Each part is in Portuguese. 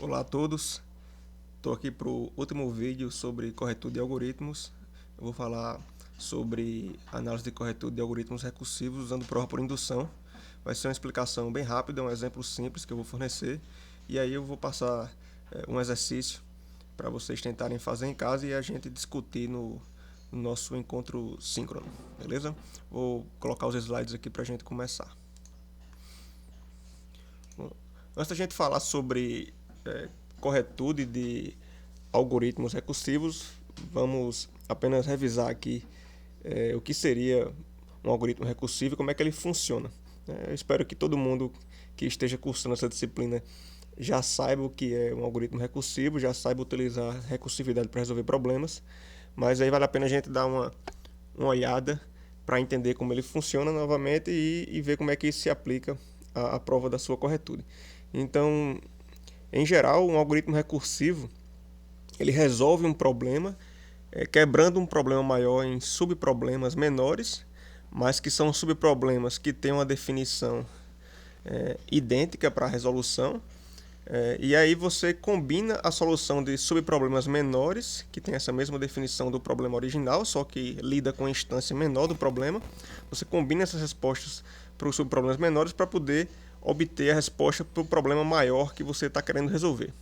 Olá a todos, estou aqui para o último vídeo sobre corretura de algoritmos. Eu vou falar sobre análise de corretura de algoritmos recursivos usando prova por indução. Vai ser uma explicação bem rápida, um exemplo simples que eu vou fornecer. E aí eu vou passar um exercício para vocês tentarem fazer em casa e a gente discutir no nosso encontro síncrono, beleza? Vou colocar os slides aqui para a gente começar. Bom, antes da gente falar sobre corretude de algoritmos recursivos, vamos apenas revisar aqui o que seria um algoritmo recursivo e como é que ele funciona. Eu espero que todo mundo que esteja cursando essa disciplina já saiba o que é um algoritmo recursivo, já saiba utilizar recursividade para resolver problemas, mas aí vale a pena a gente dar uma olhada para entender como ele funciona novamente e ver como é que isso se aplica à prova da sua corretude. Então, em geral, um algoritmo recursivo ele resolve um problema, quebrando um problema maior em subproblemas menores, mas que são subproblemas que têm uma definição idêntica para a resolução. E aí você combina a solução de subproblemas menores, que tem essa mesma definição do problema original, só que lida com a instância menor do problema. Você combina essas respostas para os subproblemas menores para poder obter a resposta para o problema maior que você está querendo resolver.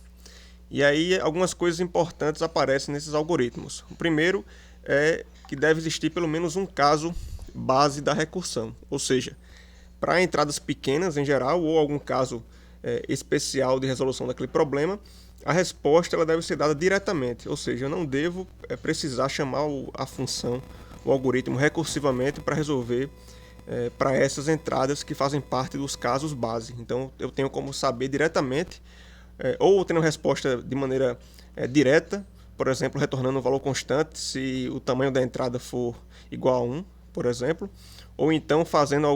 E aí algumas coisas importantes aparecem nesses algoritmos. O primeiro é que deve existir pelo menos um caso base da recursão, ou seja, para entradas pequenas em geral ou algum caso especial de resolução daquele problema, a resposta ela deve ser dada diretamente, ou seja, eu não devo precisar chamar a função, o algoritmo recursivamente para resolver para essas entradas que fazem parte dos casos base. Então eu tenho como saber diretamente ou tendo resposta de maneira direta, por exemplo, retornando um valor constante se o tamanho da entrada for igual a 1, por exemplo, ou então fazendo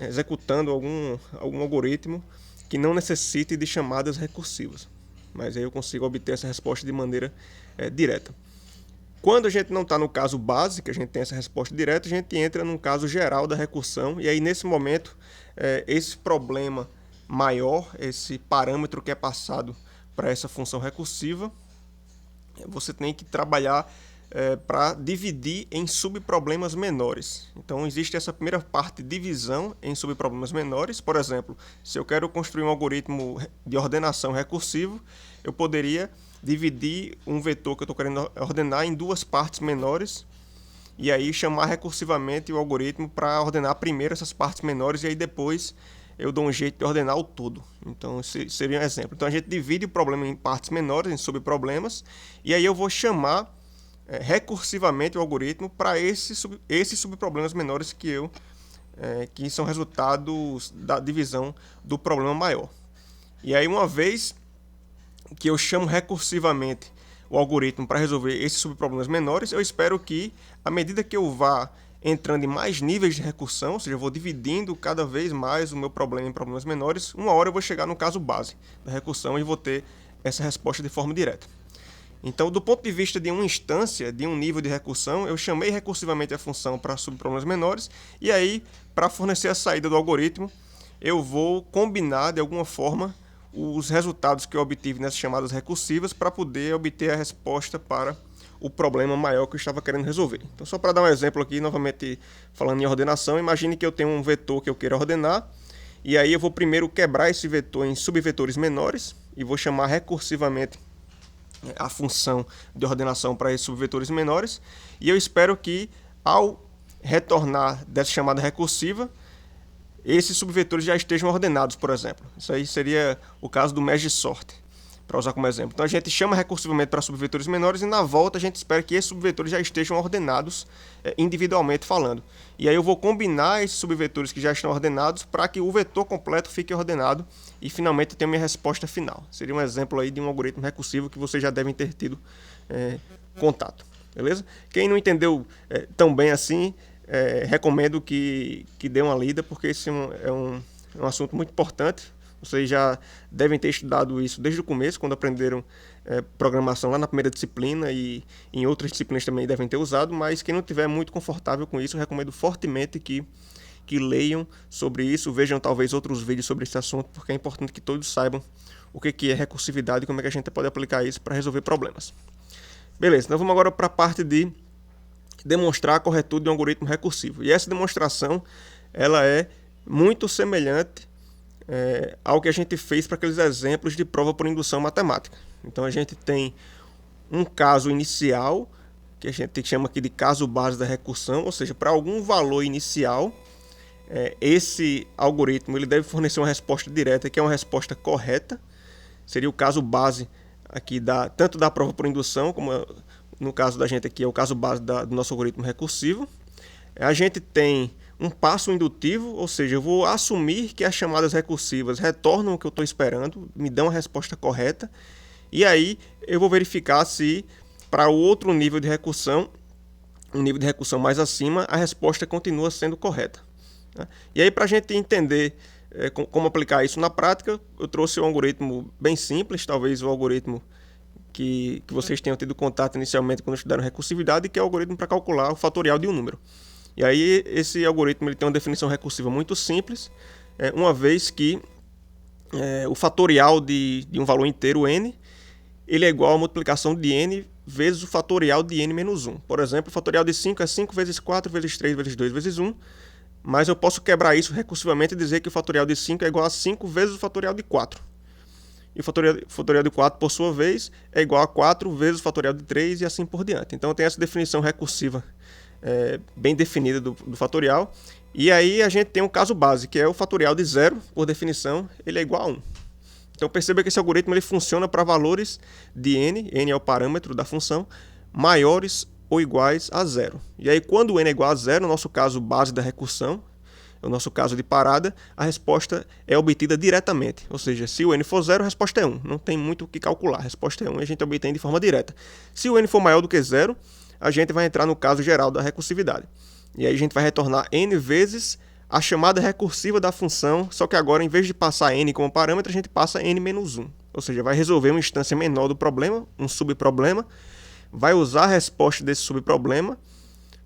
executando algum algoritmo que não necessite de chamadas recursivas. Mas aí eu consigo obter essa resposta de maneira direta. Quando a gente não está no caso base, que a gente tem essa resposta direta, a gente entra num caso geral da recursão, e aí nesse momento esse problema maior, esse parâmetro que é passado para essa função recursiva, você tem que trabalhar para dividir em subproblemas menores. Então existe essa primeira parte de divisão em subproblemas menores. Por exemplo, se eu quero construir um algoritmo de ordenação recursivo, eu poderia dividir um vetor que eu estou querendo ordenar em duas partes menores e aí chamar recursivamente o algoritmo para ordenar primeiro essas partes menores e aí depois eu dou um jeito de ordenar o todo. Então, esse seria um exemplo. Então, a gente divide o problema em partes menores, em subproblemas, e aí eu vou chamar recursivamente o algoritmo para esses subproblemas menores que são resultados da divisão do problema maior. E aí, uma vez que eu chamo recursivamente o algoritmo para resolver esses subproblemas menores, eu espero que, à medida que eu vá entrando em mais níveis de recursão, ou seja, eu vou dividindo cada vez mais o meu problema em problemas menores, uma hora eu vou chegar no caso base da recursão e vou ter essa resposta de forma direta. Então, do ponto de vista de uma instância, de um nível de recursão, eu chamei recursivamente a função para subproblemas menores, e aí, para fornecer a saída do algoritmo, eu vou combinar de alguma forma os resultados que eu obtive nessas chamadas recursivas para poder obter a resposta para o problema maior que eu estava querendo resolver. Então, só para dar um exemplo aqui, novamente falando em ordenação, imagine que eu tenho um vetor que eu queira ordenar, e aí eu vou primeiro quebrar esse vetor em subvetores menores, e vou chamar recursivamente a função de ordenação para esses subvetores menores, e eu espero que, ao retornar dessa chamada recursiva, esses subvetores já estejam ordenados, por exemplo. Isso aí seria o caso do merge sort, para usar como exemplo. Então a gente chama recursivamente para subvetores menores e na volta a gente espera que esses subvetores já estejam ordenados individualmente falando. E aí eu vou combinar esses subvetores que já estão ordenados para que o vetor completo fique ordenado e finalmente eu tenho minha resposta final. Seria um exemplo aí de um algoritmo recursivo que vocês já devem ter tido contato. Beleza? Quem não entendeu tão bem assim, recomendo que dê uma lida, porque esse é um assunto muito importante. Vocês já devem ter estudado isso desde o começo, quando aprenderam programação lá na primeira disciplina e em outras disciplinas também devem ter usado, mas quem não estiver muito confortável com isso, eu recomendo fortemente que leiam sobre isso, vejam talvez outros vídeos sobre esse assunto, porque é importante que todos saibam o que é recursividade e como é que a gente pode aplicar isso para resolver problemas. Beleza, então vamos agora para a parte de demonstrar a corretude de um algoritmo recursivo. E essa demonstração ela é muito semelhante ao que a gente fez para aqueles exemplos de prova por indução matemática. Então a gente tem um caso inicial, que a gente chama aqui de caso base da recursão, ou seja, para algum valor inicial, esse algoritmo ele deve fornecer uma resposta direta, que é uma resposta correta. Seria o caso base aqui tanto da prova por indução, como no caso da gente aqui é o caso base do nosso algoritmo recursivo. A gente tem um passo indutivo, ou seja, eu vou assumir que as chamadas recursivas retornam o que eu estou esperando, me dão a resposta correta, e aí eu vou verificar se para o outro nível de recursão, um nível de recursão mais acima, a resposta continua sendo correta. E aí, para a gente entender como aplicar isso na prática, eu trouxe um algoritmo bem simples, talvez o algoritmo que vocês tenham tido contato inicialmente quando estudaram recursividade, que é o algoritmo para calcular o fatorial de um número. E aí, esse algoritmo ele tem uma definição recursiva muito simples, uma vez que o fatorial de um valor inteiro n, ele é igual à multiplicação de n vezes o fatorial de n menos 1. Por exemplo, o fatorial de 5 é 5 vezes 4 vezes 3 vezes 2 vezes 1, mas eu posso quebrar isso recursivamente e dizer que o fatorial de 5 é igual a 5 vezes o fatorial de 4. E o fatorial de 4, por sua vez, é igual a 4 vezes o fatorial de 3 e assim por diante. Então tem essa definição recursiva bem definida do fatorial. E aí a gente tem um caso base, que é o fatorial de 0, por definição, ele é igual a 1. Então perceba que esse algoritmo ele funciona para valores de n é o parâmetro da função, maiores ou iguais a 0. E aí quando n é igual a 0, no nosso caso base da recursão, no nosso caso de parada, a resposta é obtida diretamente. Ou seja, se o n for 0, a resposta é 1. Não tem muito o que calcular, a resposta é 1 e a gente obtém de forma direta. Se o n for maior do que 0, a gente vai entrar no caso geral da recursividade. E aí a gente vai retornar n vezes a chamada recursiva da função, só que agora, em vez de passar n como parâmetro, a gente passa n menos 1. Ou seja, vai resolver uma instância menor do problema, um subproblema, vai usar a resposta desse subproblema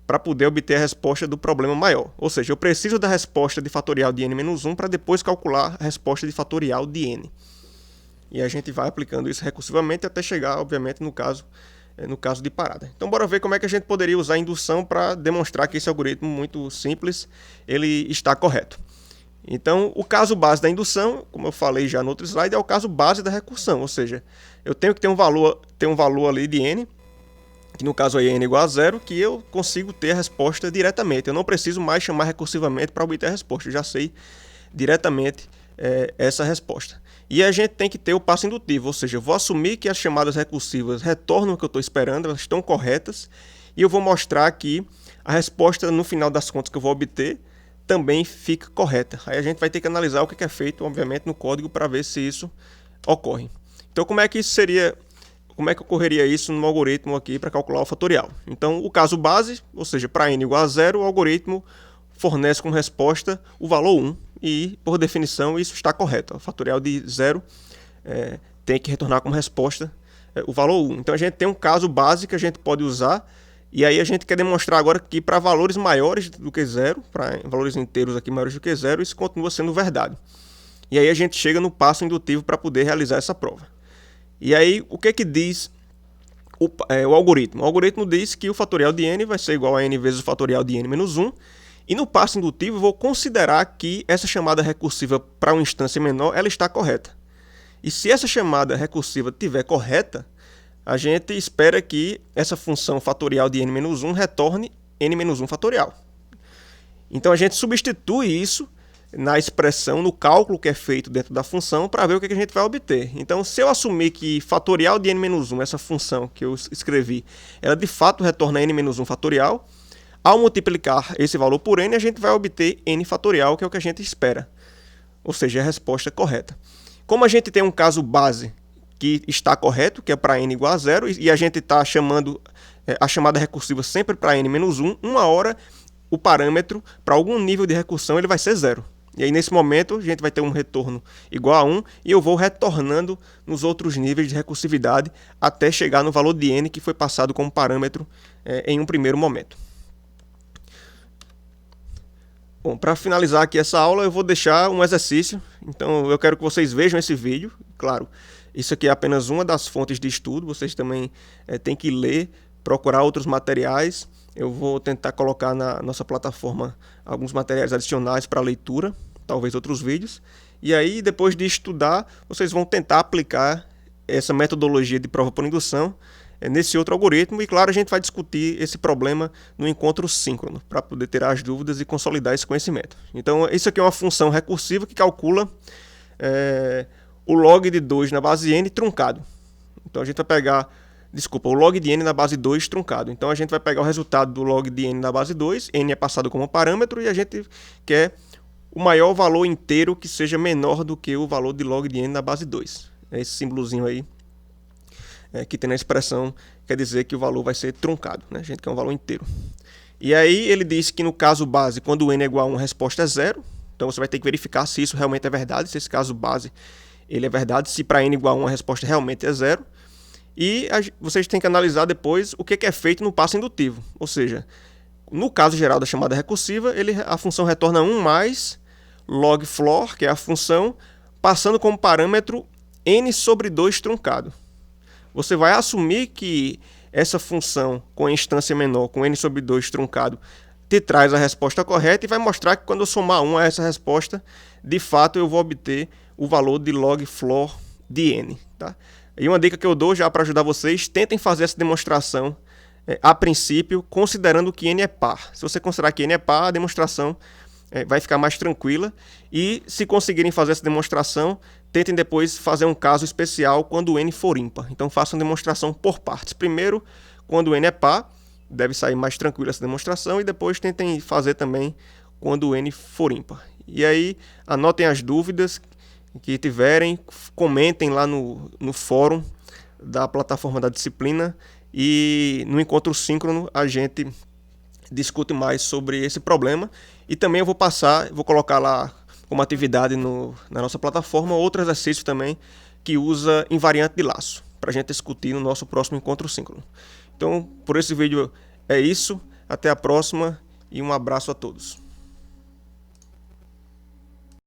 para poder obter a resposta do problema maior. Ou seja, eu preciso da resposta de fatorial de n menos 1 para depois calcular a resposta de fatorial de n. E a gente vai aplicando isso recursivamente até chegar, obviamente, no caso de parada. Então, bora ver como é que a gente poderia usar a indução para demonstrar que esse algoritmo muito simples, ele está correto. Então, o caso base da indução, como eu falei já no outro slide, é o caso base da recursão, ou seja, eu tenho que ter um valor ali de n, que no caso aí é n igual a 0, que eu consigo ter a resposta diretamente. Eu não preciso mais chamar recursivamente para obter a resposta, eu já sei diretamente essa resposta. E a gente tem que ter o passo indutivo, ou seja, eu vou assumir que as chamadas recursivas retornam o que eu estou esperando, elas estão corretas, e eu vou mostrar que a resposta, no final das contas, que eu vou obter, também fica correta. Aí a gente vai ter que analisar o que é feito, obviamente, no código para ver se isso ocorre. Então, como é que ocorreria isso no algoritmo aqui para calcular o fatorial? Então, o caso base, ou seja, para n igual a 0, o algoritmo fornece como resposta o valor 1, e, por definição, isso está correto. O fatorial de 0 tem que retornar como resposta o valor 1. Então, a gente tem um caso base que a gente pode usar, e aí a gente quer demonstrar agora que para valores maiores do que 0, para valores inteiros aqui maiores do que 0, isso continua sendo verdade. E aí a gente chega no passo indutivo para poder realizar essa prova. E aí, o que diz o algoritmo? O algoritmo diz que o fatorial de n vai ser igual a n vezes o fatorial de n menos 1, e no passo indutivo eu vou considerar que essa chamada recursiva para uma instância menor ela está correta. E se essa chamada recursiva estiver correta, a gente espera que essa função fatorial de n menos 1 retorne n menos 1 fatorial. Então a gente substitui isso na expressão, no cálculo que é feito dentro da função, para ver o que a gente vai obter. Então, se eu assumir que fatorial de n menos 1, essa função que eu escrevi, ela de fato retorna n menos 1 fatorial, ao multiplicar esse valor por n, a gente vai obter n fatorial, que é o que a gente espera. Ou seja, a resposta correta. Como a gente tem um caso base que está correto, que é para n igual a 0, e a gente está chamando a chamada recursiva sempre para n menos 1, uma hora o parâmetro para algum nível de recursão ele vai ser 0. E aí, nesse momento, a gente vai ter um retorno igual a 1, e eu vou retornando nos outros níveis de recursividade até chegar no valor de n que foi passado como parâmetro em um primeiro momento. Bom, para finalizar aqui essa aula, eu vou deixar um exercício. Então, eu quero que vocês vejam esse vídeo. Claro, isso aqui é apenas uma das fontes de estudo. Vocês também têm que ler, procurar outros materiais. Eu vou tentar colocar na nossa plataforma alguns materiais adicionais para leitura, talvez outros vídeos. E aí, depois de estudar, vocês vão tentar aplicar essa metodologia de prova por indução nesse outro algoritmo. E claro, a gente vai discutir esse problema no encontro síncrono, para poder tirar as dúvidas e consolidar esse conhecimento. Então, isso aqui é uma função recursiva que calcula o log de 2 na base n truncado. Então, a gente vai pegar, o log de n na base 2 truncado. Então, a gente vai pegar o resultado do log de n na base 2, n é passado como parâmetro, e a gente quer o maior valor inteiro que seja menor do que o valor de log de n na base 2. É esse símbolozinho aí que tem na expressão, quer dizer que o valor vai ser truncado, né? A gente quer um valor inteiro. E aí ele diz que no caso base, quando o n é igual a 1, a resposta é 0. Então você vai ter que verificar se isso realmente é verdade, se esse caso base ele é verdade, se para n igual a 1 a resposta realmente é 0. E vocês têm que analisar depois o que é feito no passo indutivo. Ou seja, no caso geral da chamada recursiva, a função retorna 1 mais log floor, que é a função, passando como parâmetro n sobre 2 truncado. Você vai assumir que essa função com instância menor, com n sobre 2 truncado, te traz a resposta correta e vai mostrar que quando eu somar 1 a essa resposta, de fato eu vou obter o valor de log floor de n. Tá? E uma dica que eu dou já para ajudar vocês, tentem fazer essa demonstração a princípio, considerando que n é par. Se você considerar que n é par, a demonstração vai ficar mais tranquila. E se conseguirem fazer essa demonstração, tentem depois fazer um caso especial quando o n for ímpar. Então façam demonstração por partes. Primeiro, quando o n é par, deve sair mais tranquila essa demonstração, e depois tentem fazer também quando o n for ímpar. E aí, anotem as dúvidas que tiverem, comentem lá no fórum da plataforma da disciplina, e no encontro síncrono a gente discute mais sobre esse problema. E também eu vou colocar lá como atividade na nossa plataforma outro exercício também que usa invariante de laço, para a gente discutir no nosso próximo encontro síncrono. Então, por esse vídeo é isso, até a próxima e um abraço a todos.